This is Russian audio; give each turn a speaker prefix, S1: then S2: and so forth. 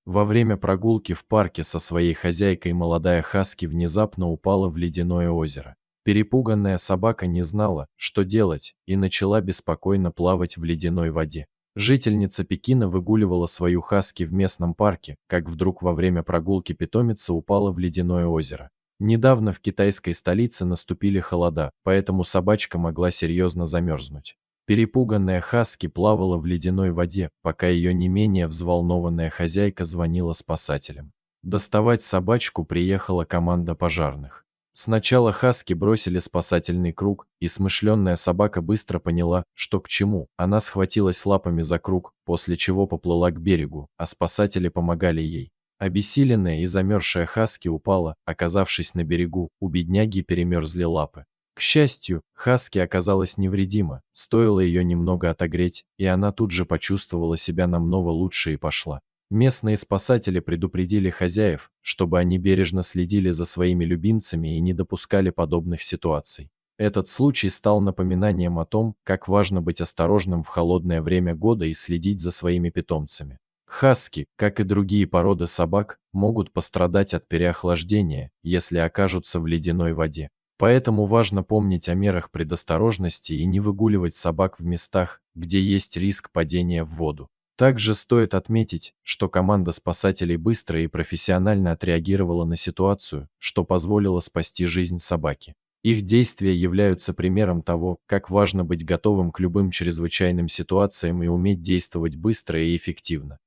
S1: Во время прогулки в парке со своей хозяйкой молодая хаски внезапно упала в ледяное озеро. Перепуганная собака не знала, что делать, и начала беспокойно плавать в ледяной воде. Жительница Пекина выгуливала свою хаски в местном парке, как вдруг во время прогулки питомица упала в ледяное озеро. Недавно в китайской столице наступили холода, поэтому собачка могла серьезно замерзнуть. Перепуганная хаски плавала в ледяной воде, пока ее не менее взволнованная хозяйка звонила спасателям. Доставать собачку приехала команда пожарных. Сначала хаски бросили спасательный круг, и смышленная собака быстро поняла, что к чему. Она схватилась лапами за круг, после чего поплыла к берегу, а спасатели помогали ей. Обессиленная и замерзшая хаски упала, оказавшись на берегу, у бедняги перемерзли лапы. К счастью, хаски оказалась невредима, стоило ее немного отогреть, и она тут же почувствовала себя намного лучше и пошла. Местные спасатели предупредили хозяев, чтобы они бережно следили за своими любимцами и не допускали подобных ситуаций. Этот случай стал напоминанием о том, как важно быть осторожным в холодное время года и следить за своими питомцами. Хаски, как и другие породы собак, могут пострадать от переохлаждения, если окажутся в ледяной воде. Поэтому важно помнить о мерах предосторожности и не выгуливать собак в местах, где есть риск падения в воду. Также стоит отметить, что команда спасателей быстро и профессионально отреагировала на ситуацию, что позволило спасти жизнь собаки. Их действия являются примером того, как важно быть готовым к любым чрезвычайным ситуациям и уметь действовать быстро и эффективно.